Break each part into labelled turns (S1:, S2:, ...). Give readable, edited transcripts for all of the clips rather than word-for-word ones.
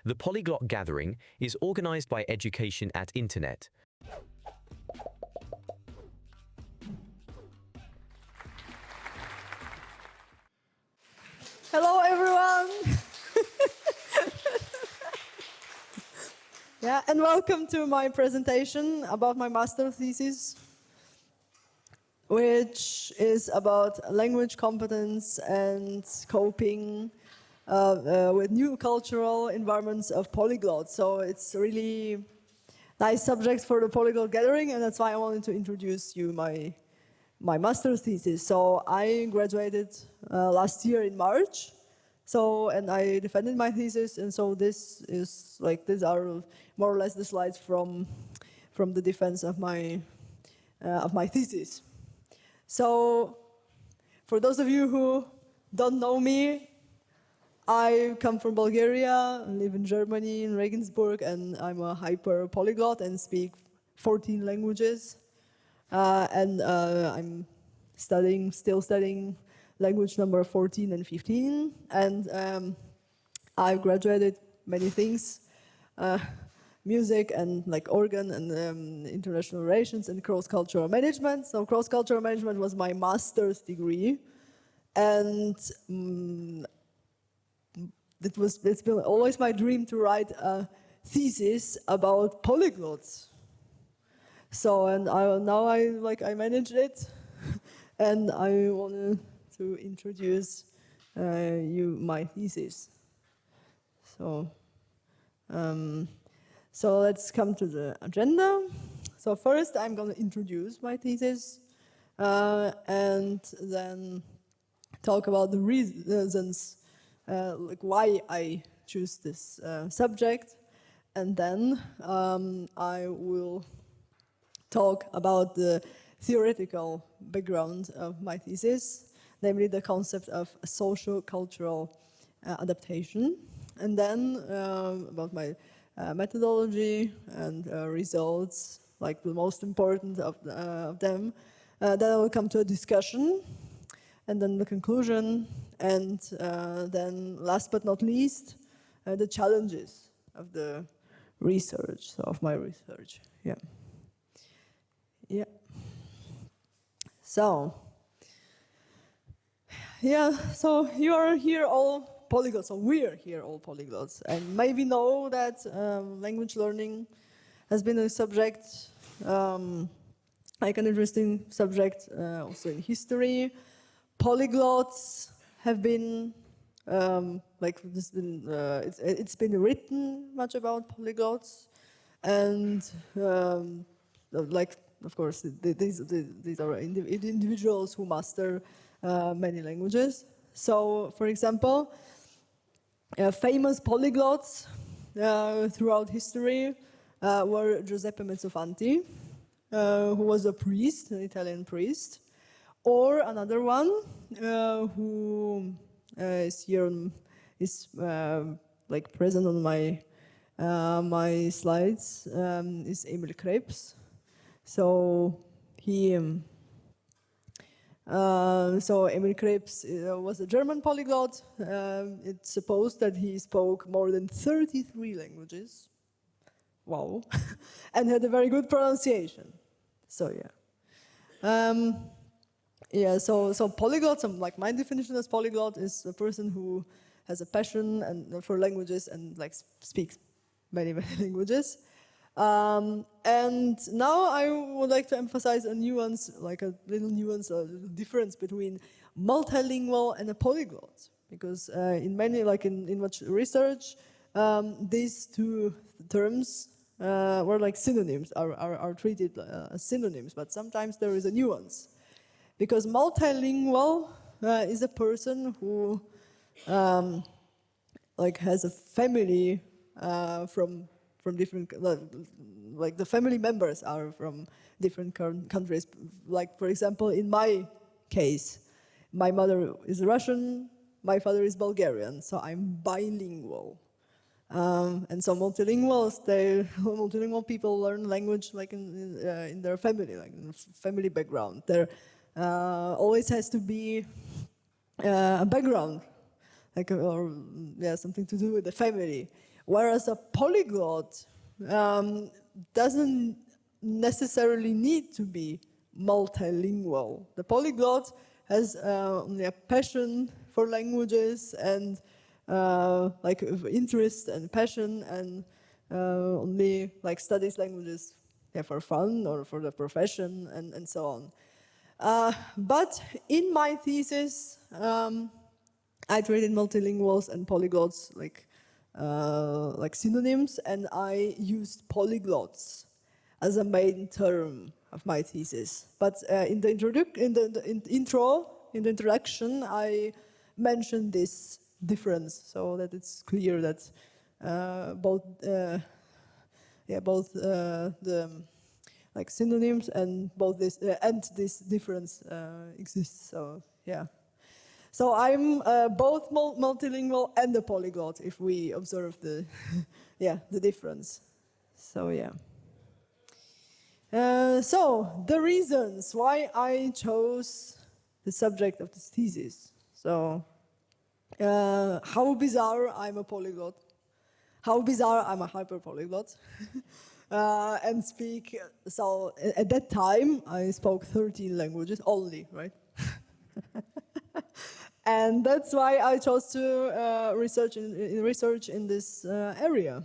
S1: The Polyglot Gathering is organized by Education at Internet.
S2: Hello, everyone. Yeah, and welcome to my presentation about my master thesis, which is about language competence and coping with new cultural environments of polyglots. So it's really nice subject for the Polyglot Gathering, and that's why I wanted to introduce you my master's thesis. So I graduated last year in March. So, and I defended my thesis, and so this is like, these are more or less the slides from the defense of my thesis. So, for those of you who don't know me, I come from Bulgaria, live in Germany, in Regensburg, and I'm a hyper polyglot and speak 14 languages. And I'm still studying language number 14 and 15, and I've graduated many things, music and like organ and international relations and cross-cultural management. So cross-cultural management was my master's degree, and it's been always my dream to write a thesis about polyglots. So, and now I managed it, and I wanted to introduce you my thesis. So, so let's come to the agenda. So first, I'm going to introduce my thesis, and then talk about the reasons, like why I choose this subject, and then I will talk about the theoretical background of my thesis, namely the concept of sociocultural adaptation, and then about my methodology and results, like the most important of them. Then I will come to a discussion, and then the conclusion, and then last but not least, the challenges of the research, so of my research. Yeah. Yeah. So, yeah, so you are here all polyglots, or we're here all polyglots, and maybe know that language learning has been a subject, like an interesting subject also in history. Polyglots have been, it's been written much about polyglots, and like, of course, these are individuals who master many languages. So, for example, famous polyglots throughout history were Giuseppe Mezzofanti, who was a priest, an Italian priest, or another one who is here is like present on my my slides, is Emil Krebs. So so Emil Krebs was a German polyglot. It's supposed that he spoke more than 33 languages. Wow. And had a very good pronunciation. So yeah. Yeah, so polyglots, like my definition as polyglot is a person who has a passion and for languages and like speaks many languages. And now I would like to emphasize a nuance, like a little nuance, a little difference between multilingual and a polyglot. Because in many, like in much research, these two terms were like synonyms, are treated as synonyms, but sometimes there is a nuance. Because multilingual is a person who like has a family from different, like the family members are from different countries. Like, for example, in my case, my mother is Russian, my father is Bulgarian, so I'm bilingual. And so multilingual people learn language like in their family, like in family background. There always has to be a background, like or yeah, something to do with the family. Whereas a polyglot doesn't necessarily need to be multilingual. The polyglot has only a passion for languages and like interest and passion, and only like studies languages for fun or for the profession and so on. But in my thesis, I treated multilinguals and polyglots like synonyms, and I used polyglots as a main term of my thesis. But in the introduction, I mentioned this difference so that it's clear that both the like synonyms and both this and this difference exists. So yeah. So I'm both multilingual and a polyglot if we observe the the difference. So yeah. So the reasons why I chose the subject of this thesis. So how bizarre I'm a polyglot. How bizarre I'm a hyperpolyglot. And speak, so at that time I spoke 13 languages only, right? And that's why I chose to research in this area.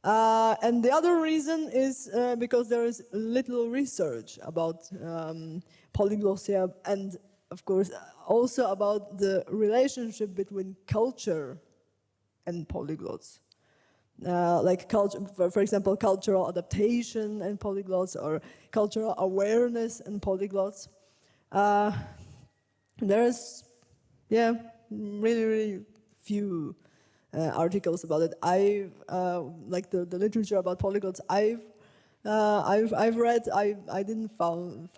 S2: And the other reason is because there is little research about polyglossia, and of course also about the relationship between culture and polyglots. Like culture, for example, cultural adaptation and polyglots, or cultural awareness and polyglots. There's really few articles about it. I like the literature about polyglots I've read. I didn't find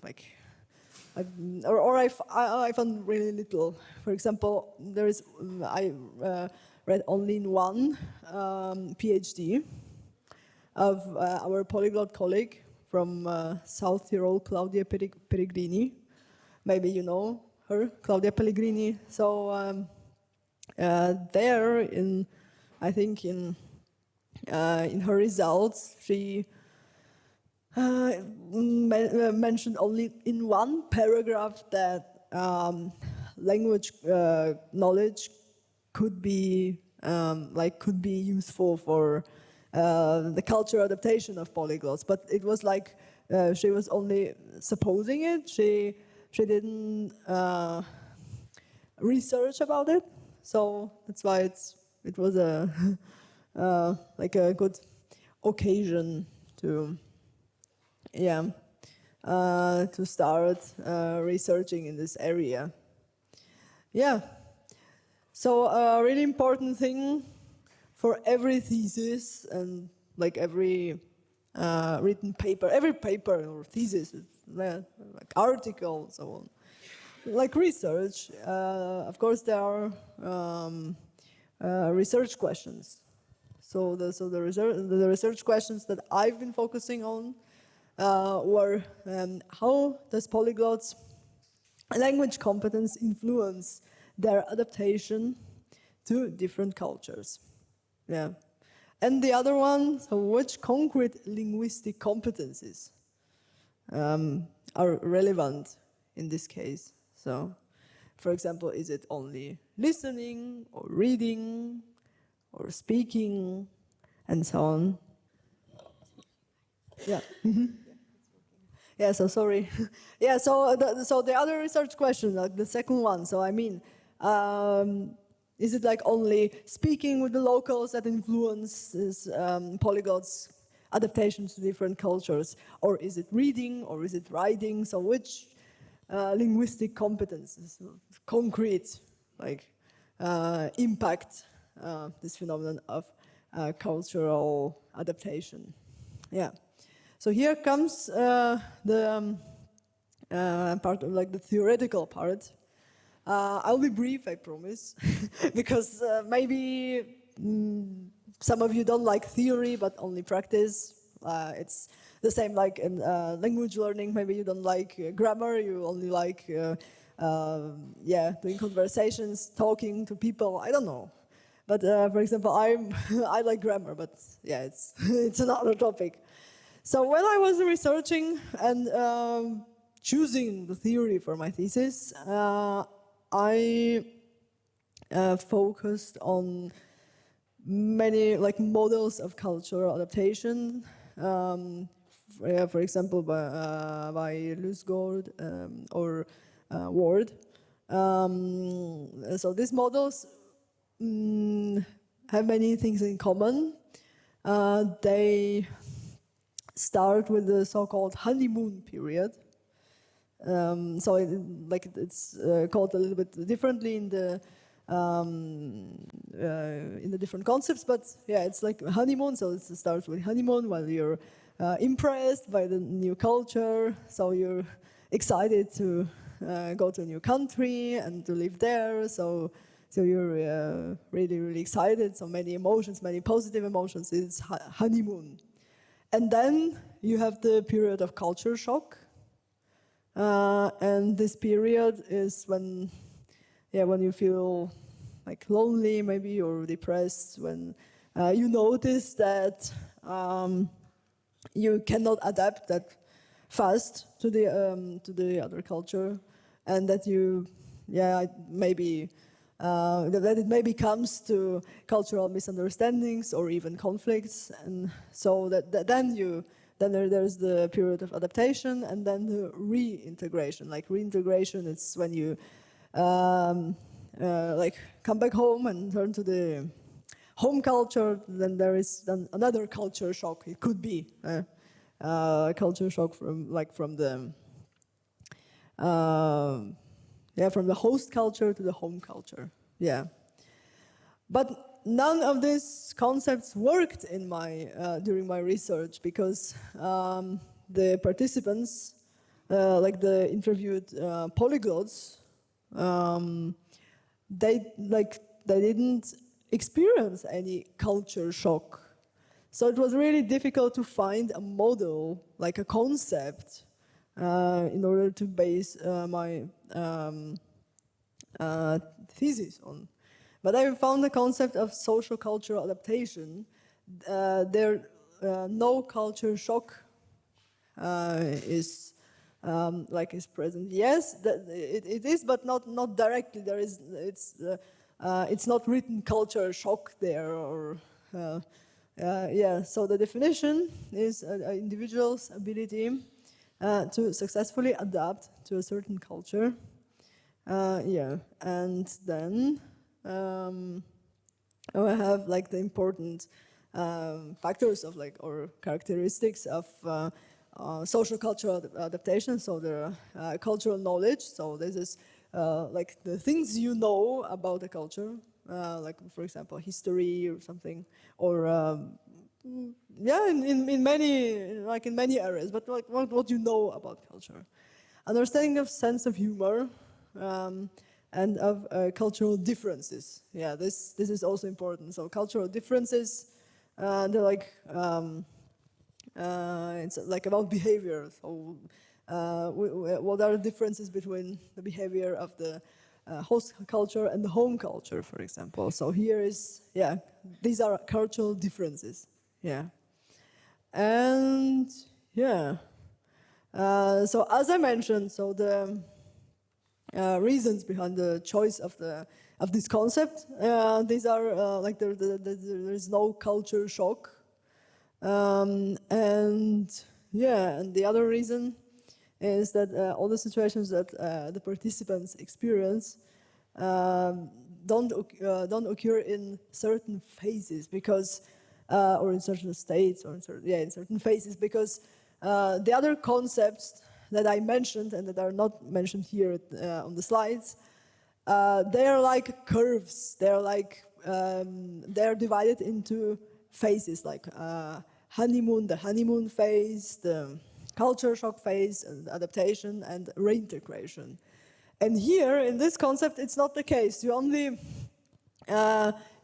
S2: like I found really little. For example, there is I read only in one PhD of our polyglot colleague from South Tyrol, Claudia Pellegrini. Maybe you know her, Claudia Pellegrini. So there, I think in her results, she mentioned only in one paragraph that language knowledge could be useful for the cultural adaptation of polyglots, but it was like she was only supposing it. She didn't research about it, so that's why it was a like a good occasion to start researching in this area. Yeah. So a really important thing for every thesis and like every written paper, every paper or thesis, like article, so on, like research. Of course, there are research questions. So the research questions that I've been focusing on were how does polyglots' language competence influence their adaptation to different cultures. Yeah. And the other one, so which concrete linguistic competences are relevant in this case? So, for example, is it only listening or reading or speaking and so on? Yeah. Yeah, so sorry. Yeah, so the other research question, like the second one, so I mean, is it like only speaking with the locals that influences polyglots' adaptations to different cultures? Or is it reading, or is it writing? So which linguistic competences, concrete, like impact this phenomenon of cultural adaptation? Yeah. So here comes the part of like the theoretical part. I'll be brief, I promise, because maybe some of you don't like theory but only practice. It's the same like in language learning. Maybe you don't like grammar, you only like doing conversations, talking to people. I don't know. But for example, I like grammar, but yeah, it's it's another topic. So when I was researching and choosing the theory for my thesis, I focused on many like models of cultural adaptation. For example, by Lusgaard or Ward. So these models have many things in common. They start with the so-called honeymoon period. So it's called a little bit differently in the different concepts, but yeah, it's like honeymoon. So it starts with honeymoon while you're impressed by the new culture. So you're excited to go to a new country and to live there. So you're really excited. So many emotions, many positive emotions. It's honeymoon. And then you have the period of culture shock. And this period is when you feel like lonely maybe or depressed, when you notice that you cannot adapt that fast to the other culture, and that that it maybe comes to cultural misunderstandings or even conflicts, and so then there's the period of adaptation, and then the reintegration. Like reintegration, it's when you come back home and turn to the home culture. Then there is another culture shock. It could be culture shock from the host culture to the home culture. Yeah, but none of these concepts worked in during my research, because the participants, like the interviewed polyglots, they didn't experience any culture shock. So it was really difficult to find a model, like a concept, in order to base my thesis on. But I found the concept of sociocultural adaptation. No culture shock is present. Yes, it is, but not directly. It's not written culture shock there, or So the definition is an individual's ability to successfully adapt to a certain culture. And then we have like the important factors of or characteristics of social cultural adaptation. So the cultural knowledge. So this is like the things you know about the culture, like for example history or something, or in many areas. But like what you know about culture, understanding of sense of humor. And of cultural differences. Yeah, this is also important. So cultural differences, they're like it's like about behavior. So what are the differences between the behavior of the host culture and the home culture, for example? So here is these are cultural differences. Yeah, and so as I mentioned, so the reasons behind the choice of this concept. These are like there is no culture shock, and the other reason is that all the situations that the participants experience don't occur in certain phases, because or in certain states, or in certain phases, because the other concepts that I mentioned and that are not mentioned here on the slides, they are like curves. They're like they're divided into phases, like the honeymoon phase, the culture shock phase, and adaptation and reintegration. And here in this concept, it's not the case.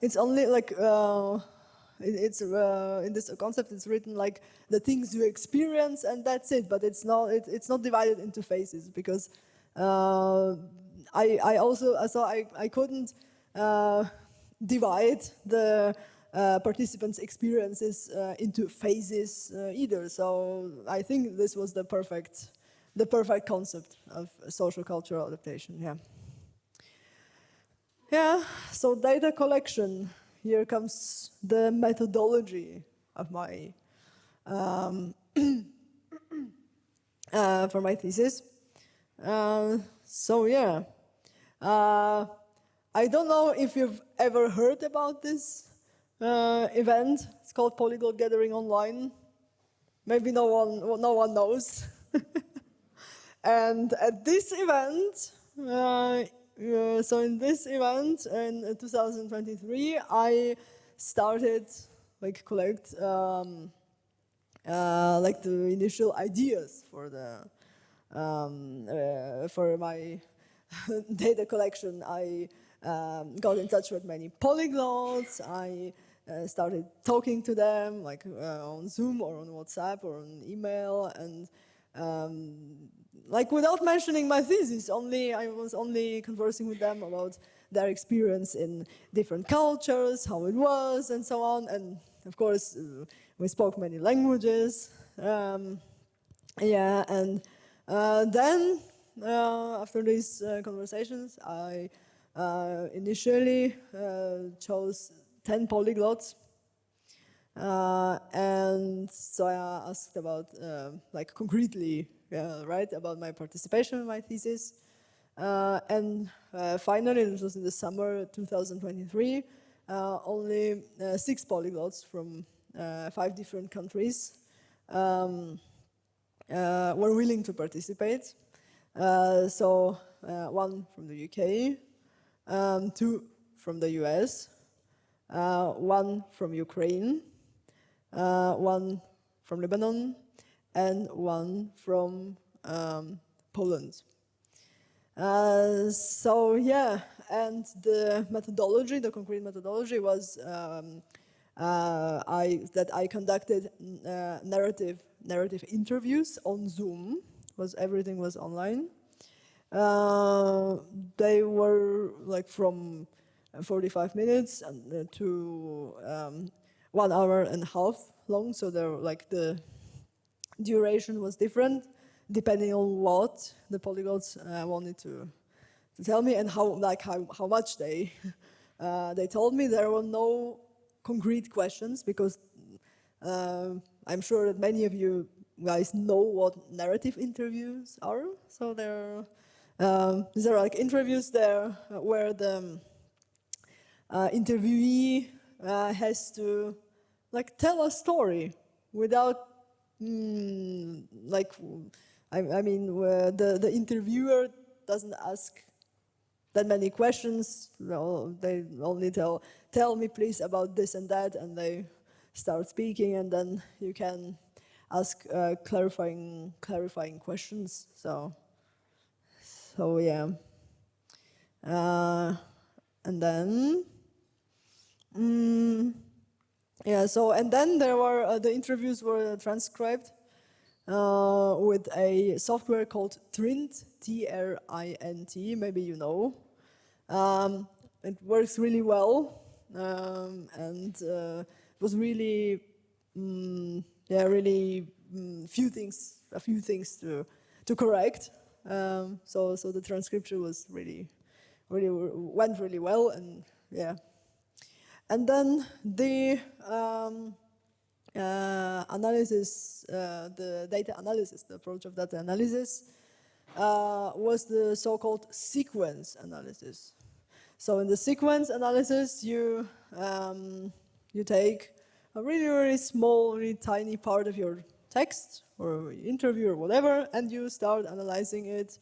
S2: It's only like. In this concept, it's written like the things you experience, and that's it. But it's not divided into phases, because I couldn't divide the participants' experiences into phases either. So I think this was the perfect concept of social cultural adaptation. Yeah. Yeah. So data collection. Here comes the methodology of my for my thesis. So yeah. I don't know if you've ever heard about this event. It's called Polyglot Gathering Online. Maybe no one knows. And at this event, so in this event in 2023, I started collect like the initial ideas for the for my data collection. I got in touch with many polyglots. I started talking to them on Zoom or on WhatsApp or on email, and without mentioning my thesis, I was only conversing with them about their experience in different cultures, how it was, and so on. And of course, we spoke many languages. Yeah, and then after these conversations, I initially chose 10 polyglots. And so I asked about, concretely, right, about my participation in my thesis. And finally, it was in the summer 2023, only 6 polyglots from 5 different countries were willing to participate. So 1 from the UK, 2 from the US, 1 from Ukraine, 1 from Lebanon, and 1 from Poland. So yeah, and the methodology, the concrete methodology was that I conducted narrative interviews on Zoom. Everything was online. They were from 45 minutes to 1 hour and a half long. So the duration was different depending on what the polyglots wanted to tell me and how much they they told me. There were no concrete questions because I'm sure that many of you guys know what narrative interviews are. So there are interviews there where the interviewee has to tell a story without the interviewer doesn't ask that many questions. No, they only tell me please about this and that, and they start speaking, and then you can ask clarifying questions. So yeah, and then yeah. So and then there were the interviews were transcribed with a software called Trint, Trint. Maybe you know. It works really well, and it was really, a few things to correct. So the transcription was really went really well, and yeah. And then the analysis, the data analysis, the approach of data analysis was the so-called sequence analysis. So in the sequence analysis, you take a really small, really tiny part of your text or interview or whatever, and you start analyzing it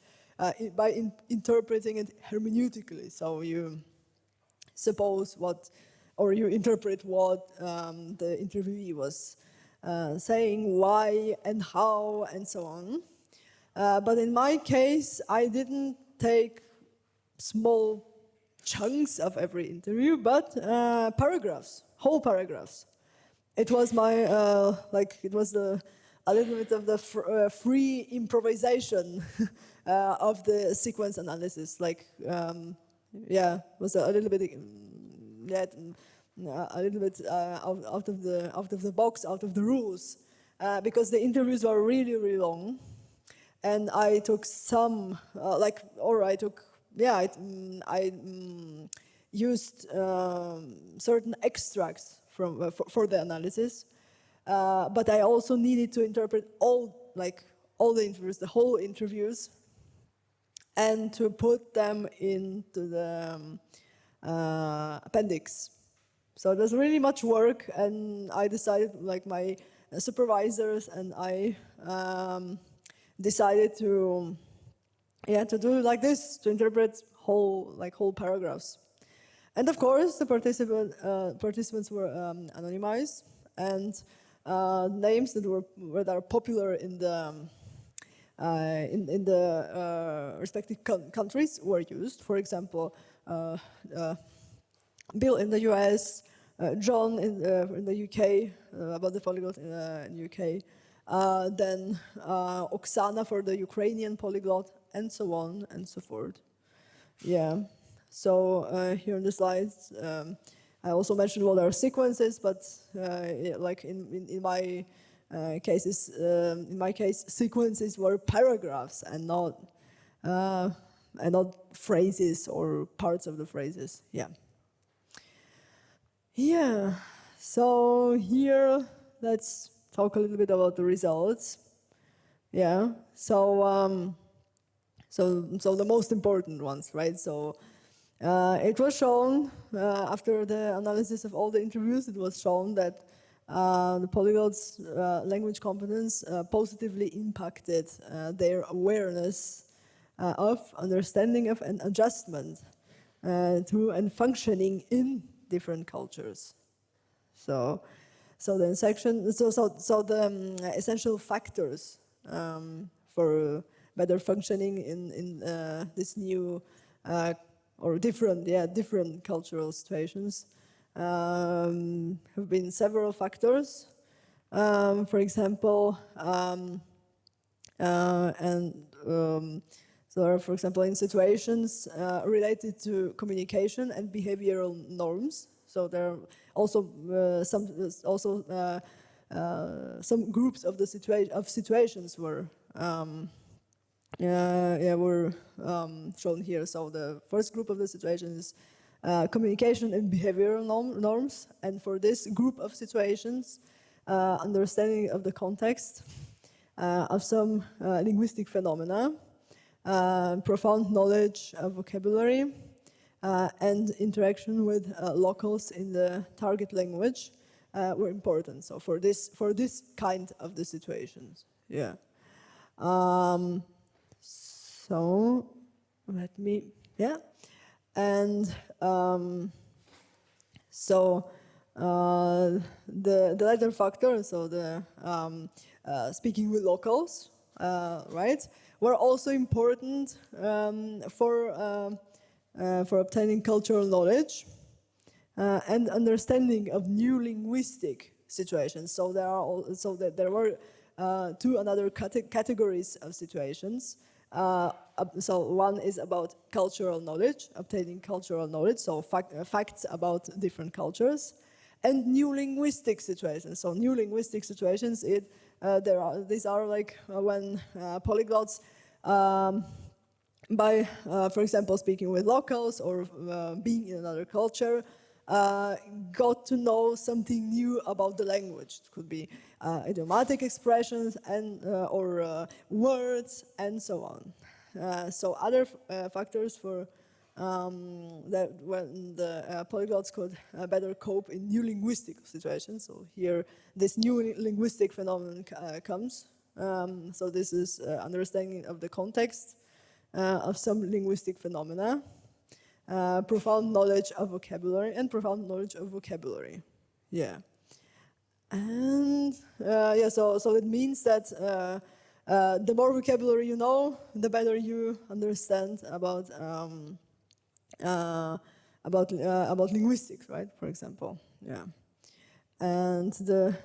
S2: by interpreting it hermeneutically. So you suppose you interpret what the interviewee was saying, why and how, and so on. But in my case, I didn't take small chunks of every interview, but paragraphs, whole paragraphs. It was a little bit of the free improvisation of the sequence analysis. It was a little bit get a little bit out of the box, out of the rules, because the interviews were really, really long, and I took some used certain extracts from for the analysis, but I also needed to interpret all the interviews, the whole interviews, and to put them into the appendix. So it was really much work, and I decided, like my supervisors and I decided to do it like this, to interpret whole paragraphs. And of course, the participants were anonymized, and names that are popular in the respective countries were used. For example, Bill in the US, John in the UK, about the polyglot in the UK, then Oksana for the Ukrainian polyglot, and so on and so forth. Yeah. So here in the slides, I also mentioned what are sequences, but like in my cases, in my case, sequences were paragraphs and not phrases or parts of the phrases. Yeah. Yeah. So here, let's talk a little bit about the results. Yeah. So so the most important ones, right? So it was shown after the analysis of all the interviews, it was shown that the polyglots' language competence positively impacted their awareness of, understanding of, and adjustment to and functioning in different cultures. So the essential factors for better functioning in this new or different cultural situations have been several factors. For example, so for example, in situations related to communication and behavioral norms. So there are also some groups of situations were shown here. So the first group of the situations is communication and behavioral norms, and for this group of situations, understanding of the context of some linguistic phenomena, profound knowledge of vocabulary, and interaction with locals in the target language were important. So for this kind of the situations, yeah. So let me, and so the latter factor, so the speaking with locals, right, were also important for obtaining cultural knowledge and understanding of new linguistic situations. So there were two other categories of situations. So one is about cultural knowledge, obtaining cultural knowledge, so facts about different cultures, and new linguistic situations. So new linguistic situations, these are like when polyglots, by, for example, speaking with locals or being in another culture, got to know something new about the language. It could be idiomatic expressions and or words and so on. So other factors for that when the polyglots could better cope in new linguistic situations. So here, this new linguistic phenomenon comes. So this is understanding of the context of some linguistic phenomena. Profound knowledge of vocabulary and profound knowledge of vocabulary. Yeah. And so it means that the more vocabulary you know, the better you understand about linguistics, right? For example, yeah. And the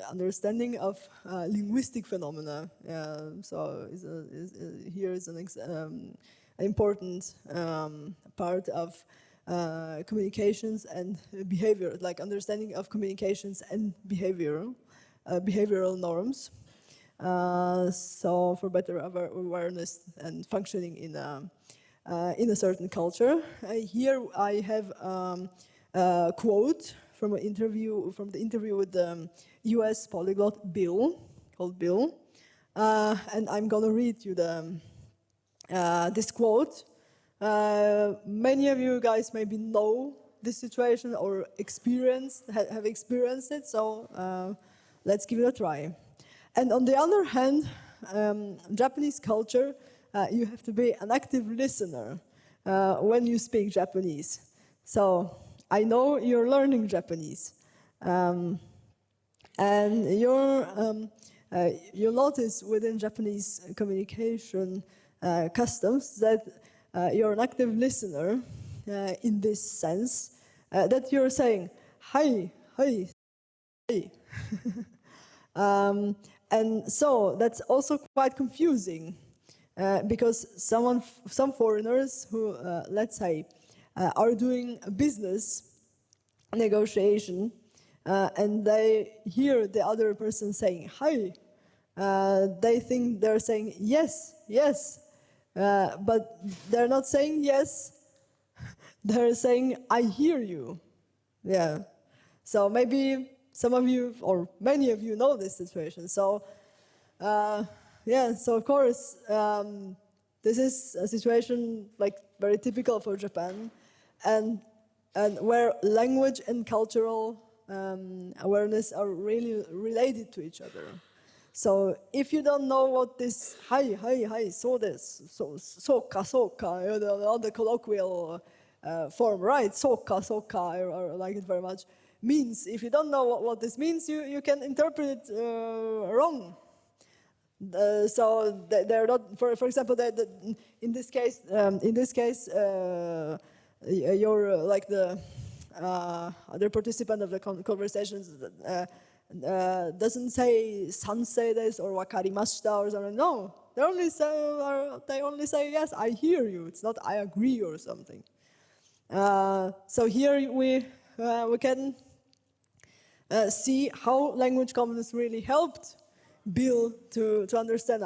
S2: understanding of linguistic phenomena. So here is an important part of communications and behavior, like understanding of communications and behavioral norms. So for better awareness and functioning in a certain culture. Here I have a quote from the interview with the U.S. polyglot Bill, called Bill, and I'm gonna read you this quote. Many of you guys maybe know this situation or have experienced it, so let's give it a try. And on the other hand, Japanese culture, you have to be an active listener when you speak Japanese. So I know you're learning Japanese, and you'll notice within Japanese communication customs that you're an active listener in this sense, that you're saying, hi, hi, hi. And so that's also quite confusing because some foreigners who, let's say, are doing a business negotiation and they hear the other person saying hi, they think they're saying yes, yes, but they're not saying yes, they're saying I hear you. Yeah. So maybe some of you or many of you know this situation. So yeah, so of course this is a situation like very typical for Japan, and where language and cultural awareness are really related to each other. So if you don't know what this hi, hi, hi, so this, soka, all the colloquial form, right? Soka, I like it very much, means. If you don't know what this means, you can interpret it wrong. So they're not, for example, in this case, you're like the other participant of the conversations doesn't say sansei desu or wakarimashita or something. No, they only say yes, I hear you. It's not I agree or something. So here we can see how language competence really helped Bill to understand,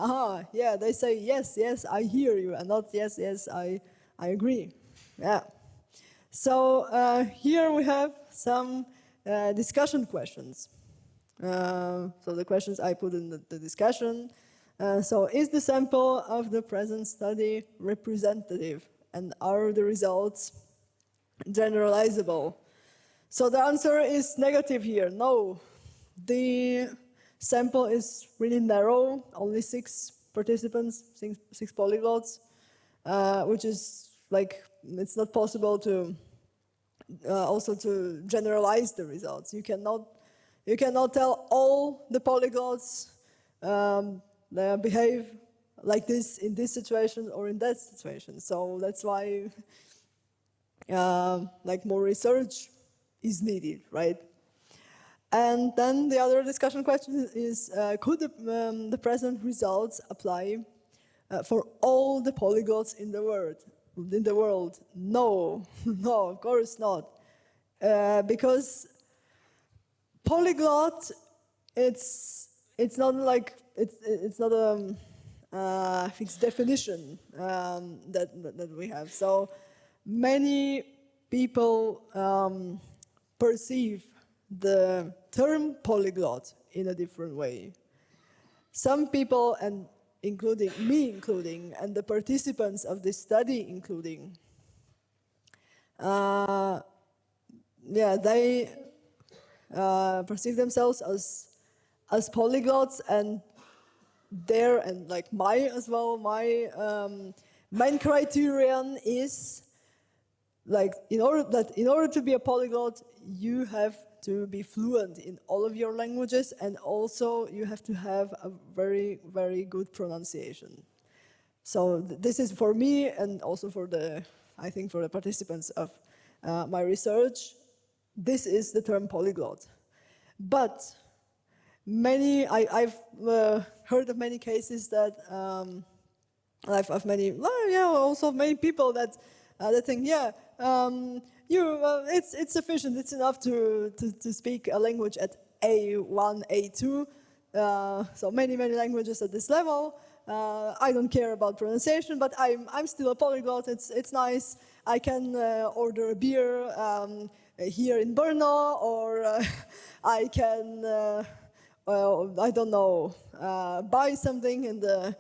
S2: yeah, they say yes, yes, I hear you, and not yes, yes, I agree. Yeah. So here we have some discussion questions. So the questions I put in the discussion. So is the sample of the present study representative, and are the results generalizable? So the answer is negative here. No, the sample is really narrow, only 6 participants, 6 polyglots, which is like, it's not possible to also to generalize the results. You cannot tell all the polyglots they behave like this in this situation or in that situation. So that's why like more research is needed, right? And then the other discussion question is, could the present results apply for all the polyglots in the world? No, no, of course not. Because polyglot, it's not like, it's not a fixed definition that we have. So many people perceive the term polyglot in a different way. Some people, and including me, and the participants of this study, including, yeah, they perceive themselves as polyglots, and like my main criterion is like, in order to be a polyglot, you have to be fluent in all of your languages, and also you have to have a very, very good pronunciation. So this is for me, and also for I think for the participants of my research, this is the term polyglot. But I've heard of many cases that I've many, well, yeah, also many people that that think, yeah, it's sufficient, it's enough to speak a language at A1, A2. So many languages at this level. I don't care about pronunciation, but I'm still a polyglot. It's nice. I can order a beer here in Brno, or I can I don't know, buy something in the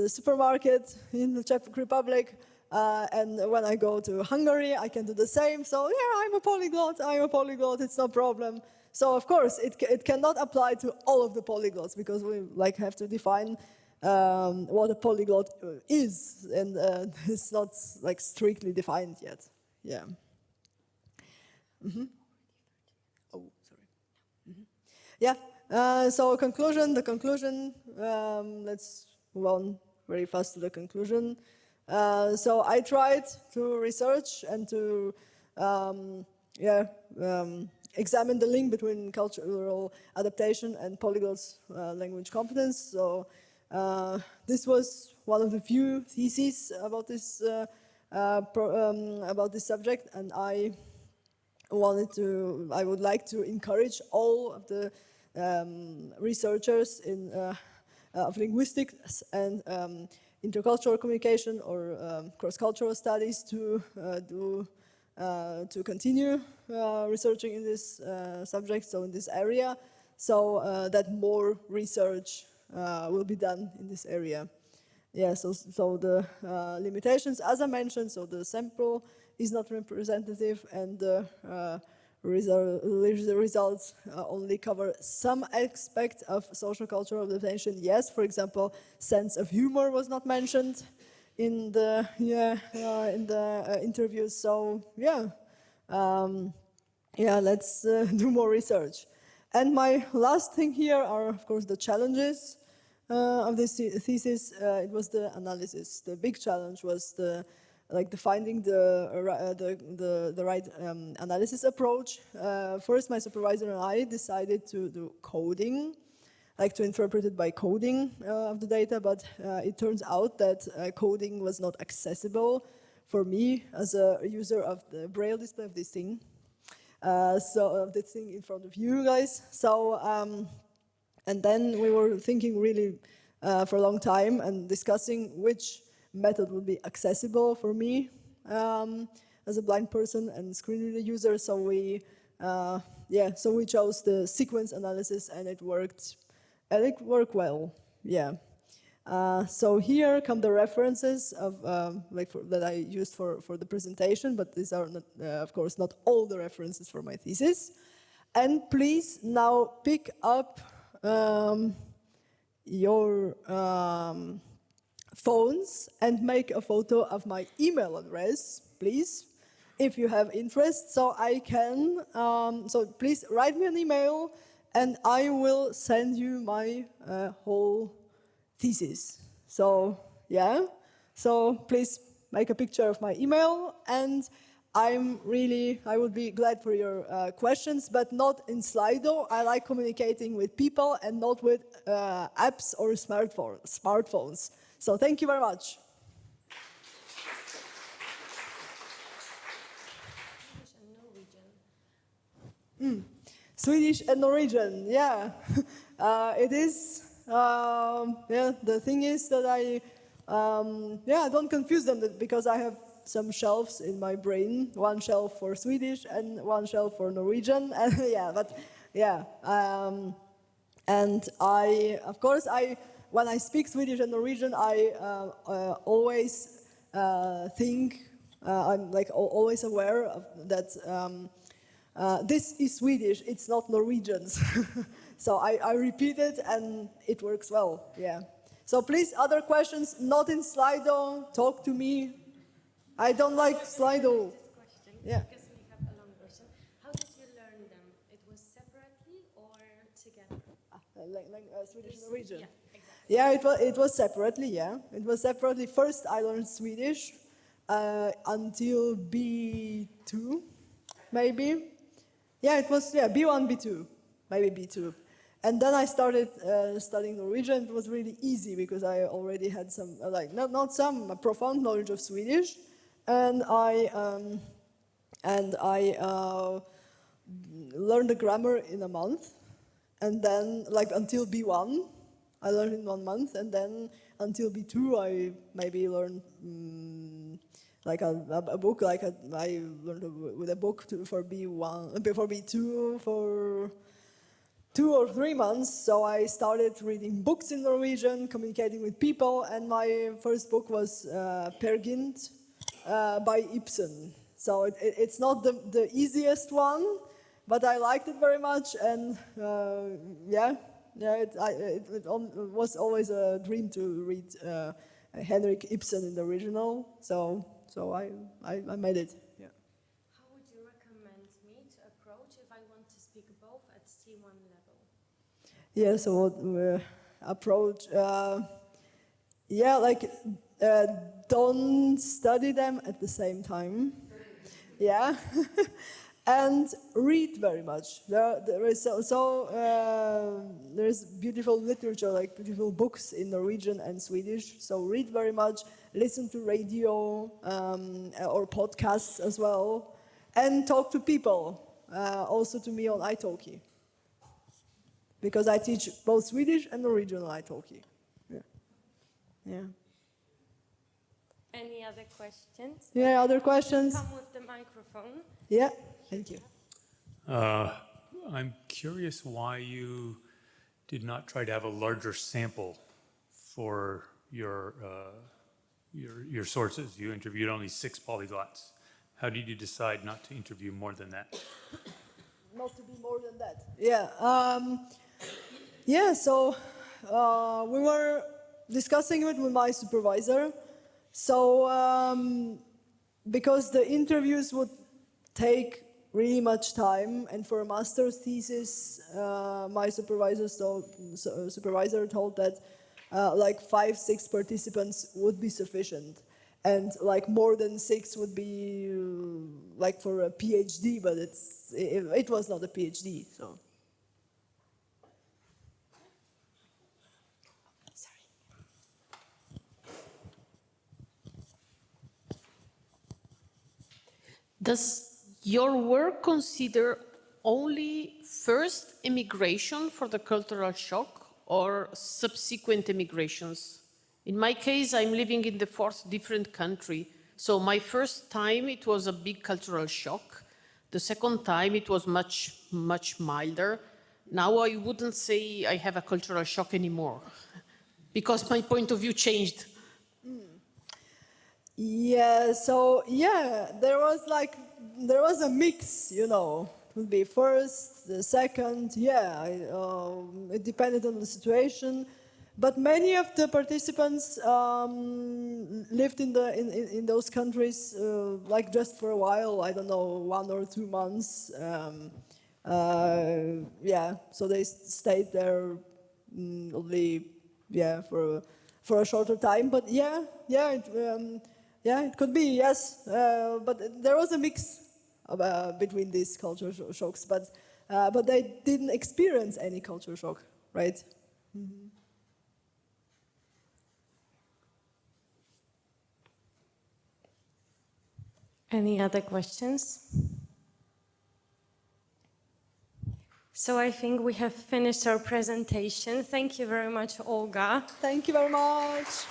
S2: supermarket in the Czech Republic. And when I go to Hungary, I can do the same. So yeah, I'm a polyglot. It's no problem. So of course, it cannot apply to all of the polyglots, because we have to define what a polyglot is, and it's not strictly defined yet. Yeah. Oh, sorry. Yeah. So the conclusion. Let's move on very fast to the conclusion. So I tried to research and to examine the link between cultural adaptation and polyglots language competence. So this was one of the few theses about this subject, and I would like to encourage all of the researchers of linguistics and intercultural communication or cross-cultural studies to continue researching in this subject, so in this area, so that more research will be done in this area. Yeah, so the limitations, as I mentioned, so the sample is not representative, and the results only cover some aspect of social cultural adaptation. Yes, for example, sense of humor was not mentioned in the interviews. So let's do more research. And my last thing here are, of course, the challenges of this thesis. It was the analysis. The big challenge was finding the right analysis approach. First, my supervisor and I decided to do coding, to interpret it by coding of the data, but it turns out that coding was not accessible for me as a user of the Braille display of this thing. So of this thing in front of you guys. So and then we were thinking really for a long time and discussing which method would be accessible for me as a blind person and screen reader user. So we chose the sequence analysis, and it worked. And it worked well. Yeah. So here come the references of that I used for the presentation, but these are not, of course, not all the references for my thesis. And please now pick up your phones and make a photo of my email address, please, if you have interest. So I can, so please write me an email, and I will send you my whole thesis. So yeah, so please make a picture of my email, and I would be glad for your questions, but not in Slido. I like communicating with people and not with apps or smartphones. So thank you very much. Swedish and Norwegian, yeah. It is, the thing is that I don't confuse them, because I have some shelves in my brain, one shelf for Swedish and one shelf for Norwegian, and and of course, when I speak Swedish and Norwegian, I always think, I'm always aware of that this is Swedish, it's not Norwegian. So I repeat it, and it works well, yeah. So please, other questions, not in Slido, talk to me. I don't like Slido. Yeah.
S3: Because we have a long version. How did you learn them? It was separately or together?
S2: Swedish and Norwegian.
S3: Yeah, exactly.
S2: Yeah, it was separately, yeah. It was separately. First, I learned Swedish until B2, maybe. Yeah, it was, B1, B2, maybe B2. And then I started studying Norwegian. It was really easy because I already had some, not some, a profound knowledge of Swedish, and I learned the grammar in a month, and then until B1, I learned in 1 month, and then until B2, I maybe learned a book. I learned with a book for B1, before B2 for 2 or 3 months, so I started reading books in Norwegian, communicating with people, and my first book was Per Gynt by Ibsen. So it's not the easiest one, but I liked it very much, and it was always a dream to read Henrik Ibsen in the original, so I made it. Yeah.
S3: How would you recommend me to approach if I want to speak both at C1 level?
S2: Yeah, so approach, don't study them at the same time. Yeah, and read very much. There's beautiful literature, like beautiful books in Norwegian and Swedish. So read very much, listen to radio or podcasts as well, and talk to people. Also to me on italki, because I teach both Swedish and Norwegian on italki. Yeah.
S3: Any other questions?
S2: Yeah, other questions?
S3: Come with the microphone.
S2: Yeah, thank you.
S4: I'm curious why you did not try to have a larger sample for your sources. You interviewed only 6 polyglots. How did you decide not to interview more than that?
S2: Not to be more than that. Yeah. So we were discussing it with my supervisor. So because the interviews would take really much time, and for a master's thesis, my supervisor told that 5-6 participants would be sufficient, and more than 6 would be for a PhD, but it was not a PhD, so.
S5: Does your work consider only first immigration for the cultural shock or subsequent immigrations? In my case, I'm living in the 4th different country. So my first time, it was a big cultural shock. The second time, it was much, much milder. Now I wouldn't say I have a cultural shock anymore because my point of view changed.
S2: Yeah, so there was a mix, It would be first, the second, it depended on the situation. But many of the participants lived in those countries just for a while, I don't know, 1 or 2 months. So they stayed there only for a shorter time. But it could be, yes. But there was a mix between these culture shocks, but they didn't experience any culture shock, right? Mm-hmm.
S3: Any other questions? So I think we have finished our presentation. Thank you very much, Olga.
S2: Thank you very much.